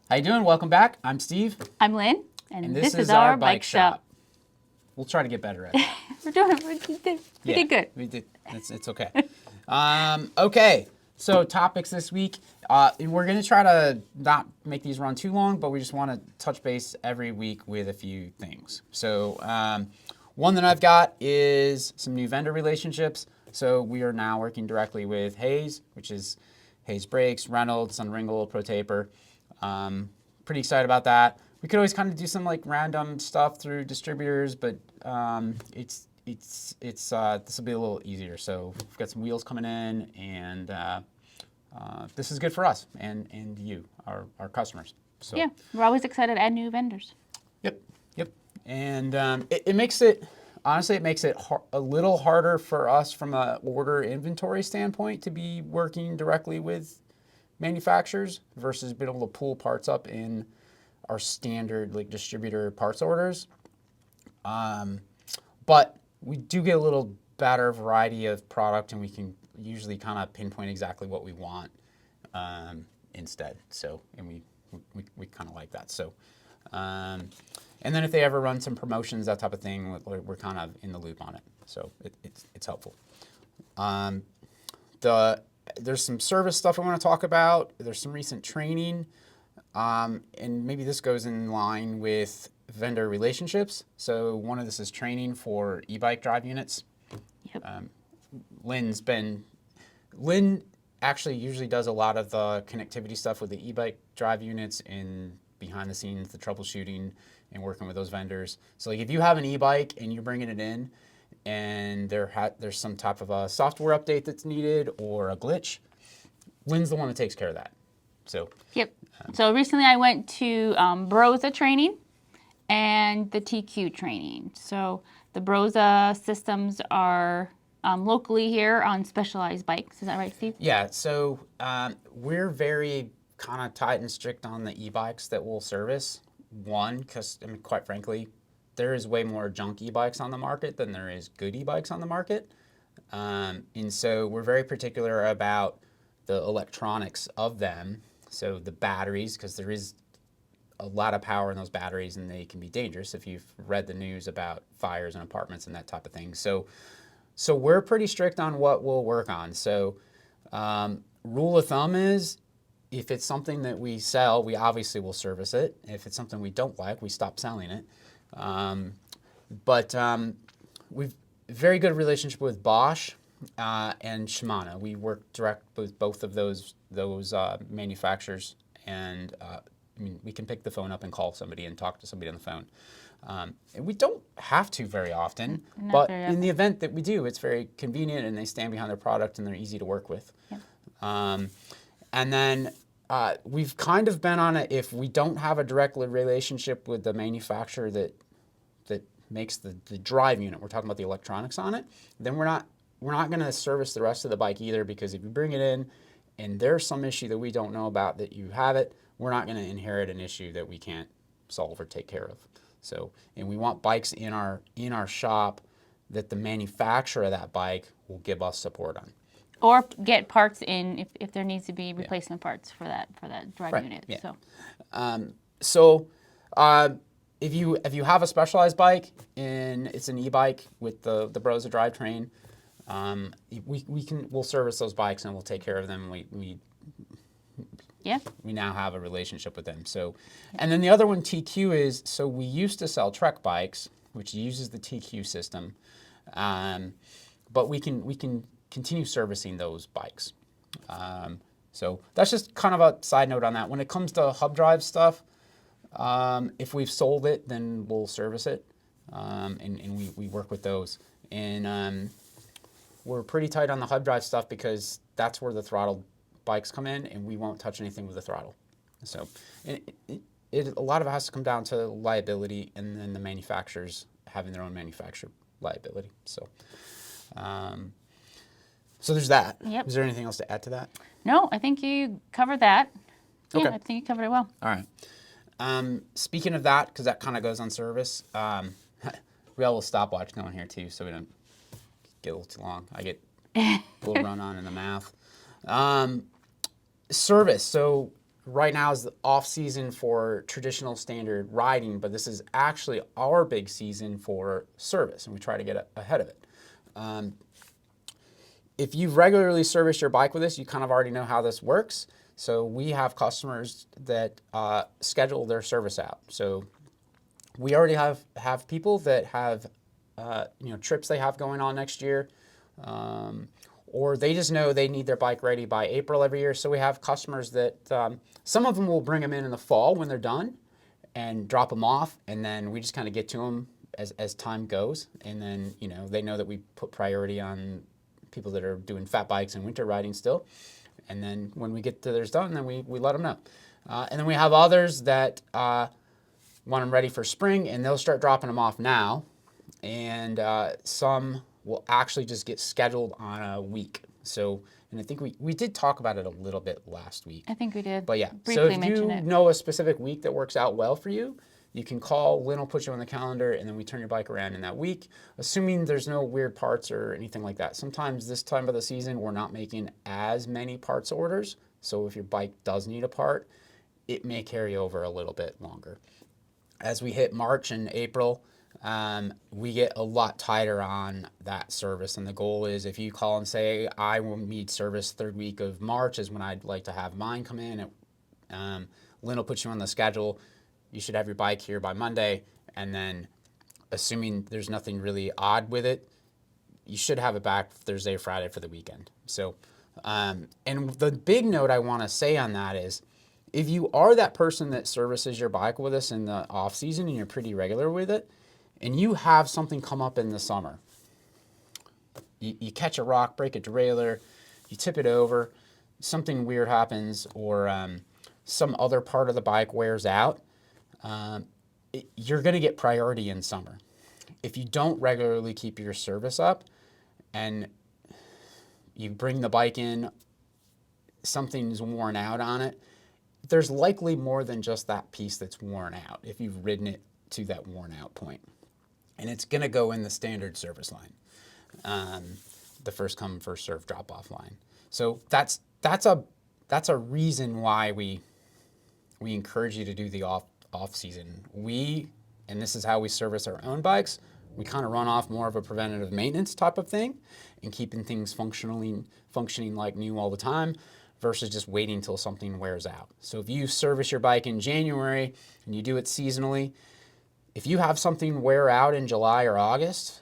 How you doing? Welcome back. I'm Steve. I'm Lynn, and this is our bike shop. We'll try to get better at it. We're doing it. We did good. We did. It's okay. Okay, so topics this week. We're going to try to not make these run too long, but we just want to touch base every week with a few things. So one that I've got is some new vendor relationships. So we are now working directly with Hayes, which is Hayes Brakes, Reynolds, on Ringle, Protaper. Pretty excited about that. We could always kind of do some like random stuff through distributors, but this will be a little easier. So we've got some wheels coming in, and this is good for us and you, our customers. So yeah, we're always excited to add new vendors. Yep. And it makes it, honestly, a little harder for us from a order inventory standpoint to be working directly with manufacturers versus being able to pull parts up in our standard like distributor parts orders. But we do get a little better variety of product, and we can usually kind of pinpoint exactly what we want instead. So, and we kind of like that. So, and then if they ever run some promotions, that type of thing, we're kind of in the loop on it. So it's helpful. There's some service stuff I want to talk about. There's some recent training, and maybe this goes in line with vendor relationships. So one of this is training for e-bike drive units. Yep. Lynn actually usually does a lot of the connectivity stuff with the e-bike drive units and behind the scenes, the troubleshooting and working with those vendors. So like if you have an e-bike and you're bringing it in, and there's some type of a software update that's needed or a glitch, Lynn's the one that takes care of that. So yep. So recently I went to Brose training and the TQ training. So the Brose systems are locally here on specialized bikes. Is that right, Steve? Yeah. So we're very kind of tight and strict on the e-bikes that we'll service. One, because I mean, quite frankly, there is way more junk e-bikes on the market than there is good e-bikes on the market. And so we're very particular about the electronics of them. So the batteries, because there is a lot of power in those batteries and they can be dangerous if you've read the news about fires in apartments and that type of thing. So we're pretty strict on what we'll work on. So rule of thumb is, if it's something that we sell, we obviously will service it. If it's something we don't like, we stop selling it. But we've very good relationship with Bosch and Shimano. We work direct with both of those manufacturers, and I mean, we can pick the phone up and call somebody and talk to somebody on the phone. And we don't have to very often, but in the event that we do, it's very convenient, and they stand behind their product and they're easy to work with. Yep. And then we've kind of been on it, if we don't have a direct relationship with the manufacturer that makes the drive unit, we're talking about the electronics on it, then we're not going to service the rest of the bike either, because if you bring it in and there's some issue that we don't know about that you have it, we're not going to inherit an issue that we can't solve or take care of. So, and we want bikes in our shop that the manufacturer of that bike will give us support on. Or get parts in if there needs to be replacement parts for that drive unit. Yeah. So. If you have a specialized bike and it's an e-bike with the Brose drivetrain, we'll service those bikes and we'll take care of them. We now have a relationship with them. So, and then the other one, TQ, is, so we used to sell Trek bikes, which uses the TQ system, but we can continue servicing those bikes. So that's just kind of a side note on that. When it comes to hub drive stuff, if we've sold it, then we'll service it, and we work with those. And we're pretty tight on the hub drive stuff because that's where the throttle bikes come in, and we won't touch anything with the throttle. So a lot of it has to come down to liability, and then the manufacturers having their own manufacturer liability. So there's that. Yep. Is there anything else to add to that? No, I think you covered that. Okay. Yeah, I think you covered it well. All right. Speaking of that, because that kind of goes on service, we have a little stopwatch going here too, so we don't get a little too long. I get a little run on in the mouth. Service. So right now is the off season for traditional standard riding, but this is actually our big season for service, and we try to get ahead of it. If you've regularly serviced your bike with us, you kind of already know how this works. So we have customers that schedule their service out. So we already have people that have trips they have going on next year, or they just know they need their bike ready by April every year. So we have customers that some of them will bring them in the fall when they're done and drop them off, and then we just kind of get to them as time goes. And then they know that we put priority on people that are doing fat bikes and winter riding still. And then when we get to theirs done, then we let them know. And then we have others that want them ready for spring, and they'll start dropping them off now. And some will actually just get scheduled on a week. So, and I think we did talk about it a little bit last week. I think we did. But yeah, Briefly so if mention you it. know a specific week that works out well for you, you can call, Lynn will put you on the calendar, and then we turn your bike around in that week, assuming there's no weird parts or anything like that. Sometimes this time of the season, we're not making as many parts orders. So if your bike does need a part, it may carry over a little bit longer. As we hit March and April, we get a lot tighter on that service. And the goal is, if you call and say, I will need service third week of March is when I'd like to have mine come in, Lynn will put you on the schedule. You should have your bike here by Monday, and then assuming there's nothing really odd with it, you should have it back Thursday or Friday for the weekend. So, and the big note I want to say on that is, if you are that person that services your bike with us in the off season and you're pretty regular with it, and you have something come up in the summer, you catch a rock, break a derailleur, you tip it over, something weird happens, or some other part of the bike wears out, you're going to get priority in summer. If you don't regularly keep your service up and you bring the bike in, something's worn out on it, there's likely more than just that piece that's worn out if you've ridden it to that worn out point. And it's going to go in the standard service line, the first come, first serve drop off line. So that's a reason why we encourage you to do the off season. And this is how we service our own bikes, we kind of run off more of a preventative maintenance type of thing and keeping things functioning like new all the time versus just waiting until something wears out. So if you service your bike in January and you do it seasonally, if you have something wear out in July or August,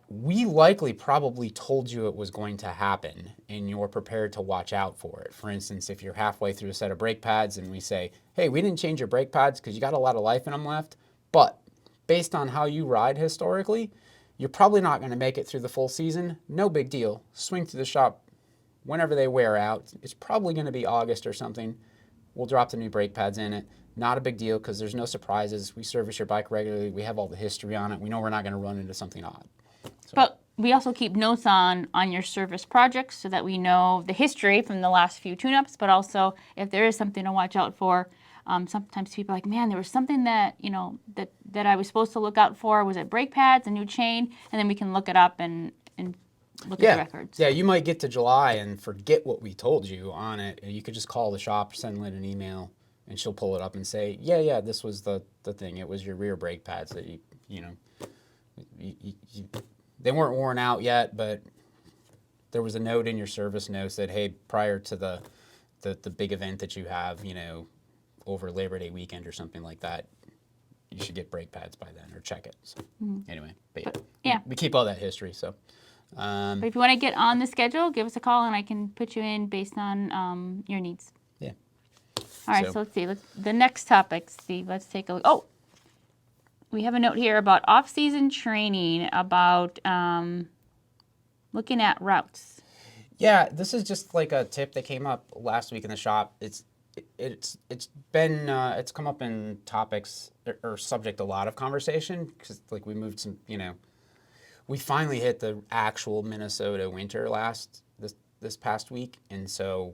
we likely probably told you it was going to happen and you're prepared to watch out for it. For instance, if you're halfway through a set of brake pads and we say, hey, we didn't change your brake pads because you got a lot of life in them left, but based on how you ride historically, you're probably not going to make it through the full season. No big deal. Swing through the shop whenever they wear out. It's probably going to be August or something. We'll drop the new brake pads in it. Not a big deal because there's no surprises. We service your bike regularly. We have all the history on it. We know we're not going to run into something odd. So. But we also keep notes on your service projects so that we know the history from the last few tune-ups, but also if there is something to watch out for. Sometimes people are like, man, there was something that that I was supposed to look out for. Was it brake pads, a new chain? And then we can look it up and look at the records. Yeah, you might get to July and forget what we told you on it. You could just call the shop, send Lynn an email, and she'll pull it up and say, yeah, this was the thing. It was your rear brake pads that they weren't worn out yet, but there was a note in your service notes that, hey, prior to the big event that you have, over Labor Day weekend or something like that, you should get brake pads by then or check it. So anyway, but yeah, we keep all that history. So, but if you want to get on the schedule, give us a call and I can put you in based on your needs. Yeah. All right, so let's see. The next topic, Steve. Let's take a look. Oh, we have a note here about off-season training, about looking at routes. Yeah, this is just like a tip that came up last week in the shop. It's come up in topics or subject a lot of conversation because like we finally hit the actual Minnesota winter this past week, and so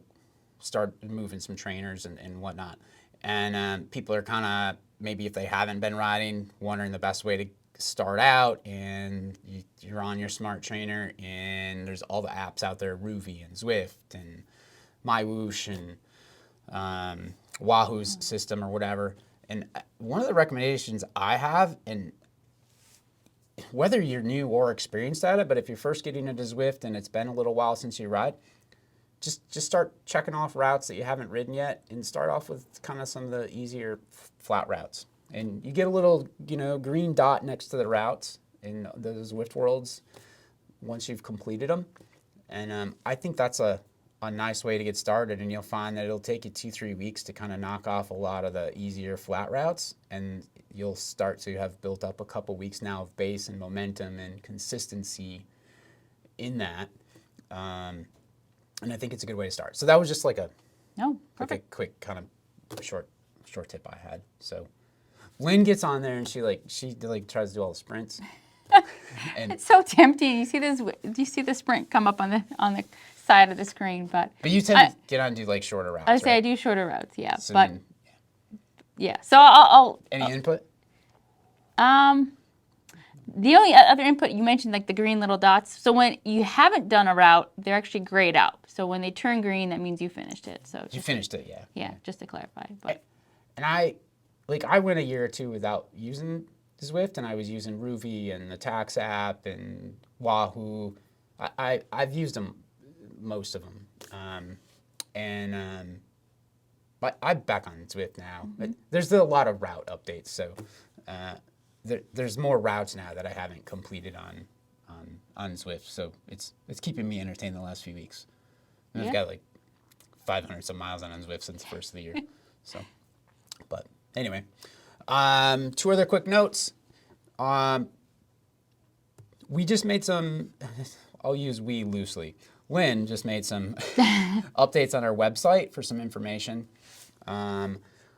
started moving some trainers and whatnot, and people are kind of, maybe if they haven't been riding, wondering the best way to start out, and you're on your smart trainer and there's all the apps out there, Rouvy and Zwift and MyWhoosh and Wahoo's system or whatever. And one of the recommendations I have, and whether you're new or experienced at it, but if you're first getting into Zwift and it's been a little while since you ride, just start checking off routes that you haven't ridden yet, and start off with kind of some of the easier flat routes. And you get a little, green dot next to the routes in the Zwift worlds once you've completed them. And I think that's a nice way to get started, and you'll find that it'll take you 2-3 weeks to kind of knock off a lot of the easier flat routes, and you'll start to have built up a couple weeks now of base and momentum and consistency in that. And I think it's a good way to start. So that was just like a quick kind of short tip I had. So Lynn gets on there and she tries to do all the sprints. And It's so tempting. You see this? Do you see the sprint come up on the side of the screen? But you tend to get on and do like shorter routes. I would say right? I do shorter routes. Yeah, So but then, yeah. So I'll any input? The only other input you mentioned, like the green little dots. So when you haven't done a route, they're actually grayed out. So when they turn green, that means you finished it. So You finished it, yeah. yeah, just to clarify. But And I went a year or two without using Zwift, and I was using Ruvi and the Tax app and Wahoo. I've used them, most of them, but I'm back on Zwift now. Mm-hmm. But there's a lot of route updates, so there's more routes now that I haven't completed on Zwift. So it's keeping me entertained the last few weeks. And I've got like 500 some miles on Zwift since the first of the year. So, but anyway, 2 other quick notes. We just made some, I'll use we loosely. Lynn just made some updates on our website for some information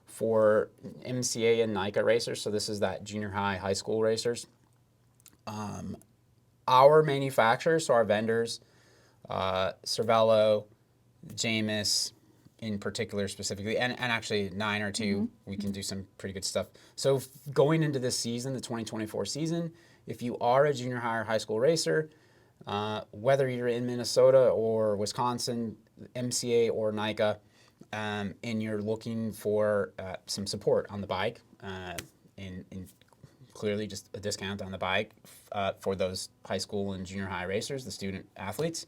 for MCA and NICA racers. So this is that junior high school racers. Our manufacturers, so our vendors, Cervelo, Jamis in particular specifically, and actually 9 or 2, we can do some pretty good stuff. So going into this season, the 2024 season, if you are a junior high or high school racer, whether you're in Minnesota or Wisconsin, MCA or NICA, and you're looking for some support on the bike, and clearly just a discount on the bike for those high school and junior high racers, the student athletes,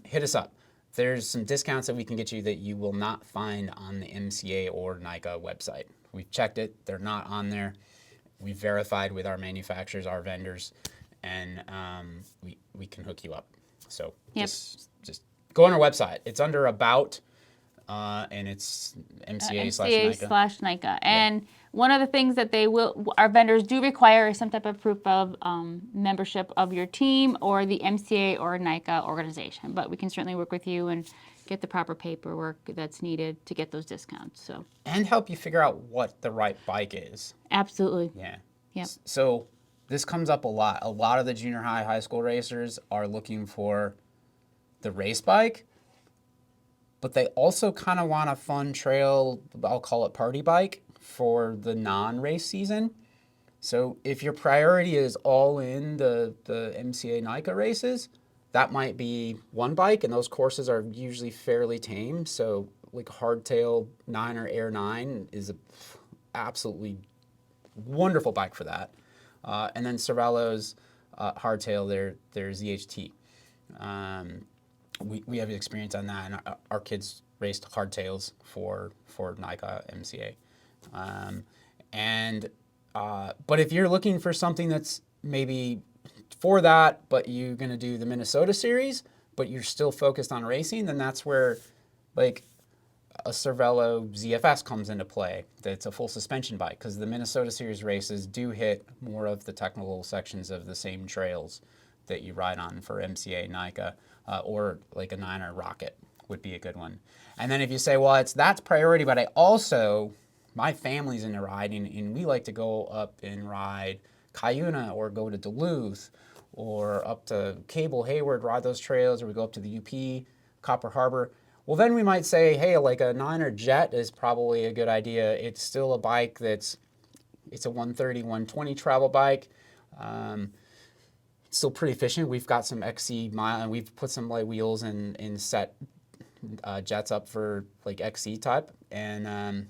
hit us up. There's some discounts that we can get you that you will not find on the MCA or NICA website. We've checked it. They're not on there. We've verified with our manufacturers, our vendors, and we can hook you up. So just go on our website. It's under About, and it's MCA/NICA. And one of the things that our vendors do require is some type of proof of membership of your team or the MCA or NICA organization. But we can certainly work with you and get the proper paperwork that's needed to get those discounts. So and help you figure out what the right bike is. Absolutely. Yeah. Yep. So this comes up a lot. A lot of the junior high school racers are looking for the race bike, but they also kind of want a fun trail, I'll call it party bike, for the non-race season. So if your priority is all in the MCA NICA races, that might be one bike, and those courses are usually fairly tame. So like Hardtail 9 or Air 9 is a absolutely wonderful bike for that. And then Cervelo's Hardtail, their ZHT. We have experience on that, and our kids raced hardtails for NICA MCA. But if you're looking for something that's maybe for that, but you're going to do the Minnesota series, but you're still focused on racing, then that's where like a Cervelo ZFS comes into play. That's a full suspension bike, because the Minnesota series races do hit more of the technical sections of the same trails that you ride on for MCA NICA, or like a 9er Rocket would be a good one. And then if you say, well, that's priority, but my family's into riding, and we like to go up and ride Cuyuna or go to Duluth or up to Cable Hayward, ride those trails, or we go up to the UP, Copper Harbor. Well, then we might say, hey, like a 9er Jet is probably a good idea. It's still a bike it's a 130, 120 travel bike. It's still pretty efficient. We've got some XC mile, and we've put some light wheels and set jets up for like XC type, and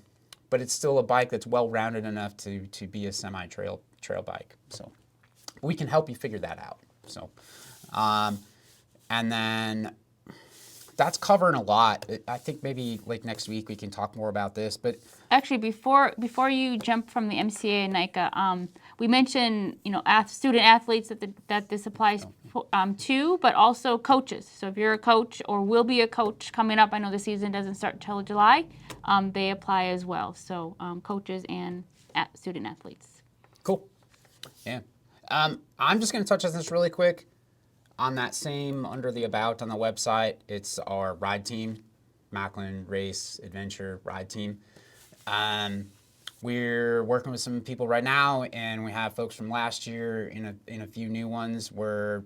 but it's still a bike that's well rounded enough to be a semi trail bike. So we can help you figure that out. So, and then that's covering a lot. I think maybe like next week we can talk more about this. But actually, before you jump from the MCA and NICA, we mentioned student athletes that this applies to, but also coaches. So if you're a coach or will be a coach coming up, I know the season doesn't start till July. They apply as well. So coaches and student athletes. Cool. Yeah. I'm just going to touch on this really quick. On that same, under the About on the website, it's our ride team, Maklin Race Adventure Ride Team. We're working with some people right now, and we have folks from last year in a few new ones. We're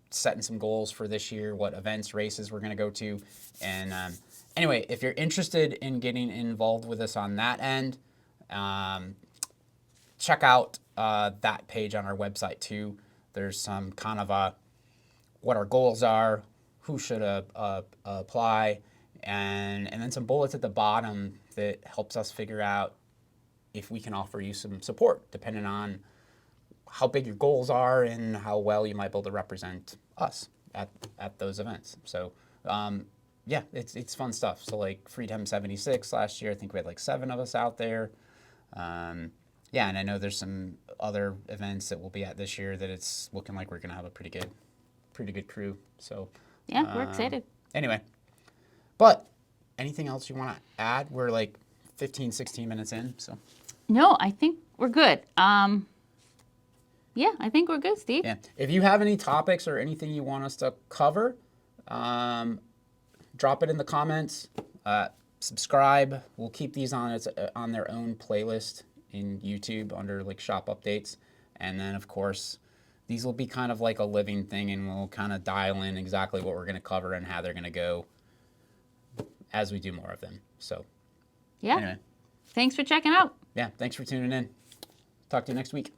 setting some goals for this year, what events, races we're going to go to. And anyway, if you're interested in getting involved with us on that end, check out that page on our website too. There's some kind of what our goals are, who should apply, and then some bullets at the bottom that helps us figure out if we can offer you some support, depending on how big your goals are and how well you might be able to represent us at those events. So yeah, it's fun stuff. So like Freedom 76 last year, I think we had like 7 of us out there. Yeah, and I know there's some other events that we'll be at this year that it's looking like we're gonna have a pretty good crew. So yeah, we're excited. Anyway, but anything else you want to add? We're like 15, 16 minutes in, so. No, I think we're good. Yeah, I think we're good, Steve. Yeah. If you have any topics or anything you want us to cover, drop it in the comments. Subscribe. We'll keep these on their own playlist in YouTube under like shop updates, and then of course these will be kind of like a living thing, and we'll kind of dial in exactly what we're going to cover and how they're going to go as we do more of them. So yeah. Anyway. Thanks for checking out. Yeah, thanks for tuning in. Talk to you next week.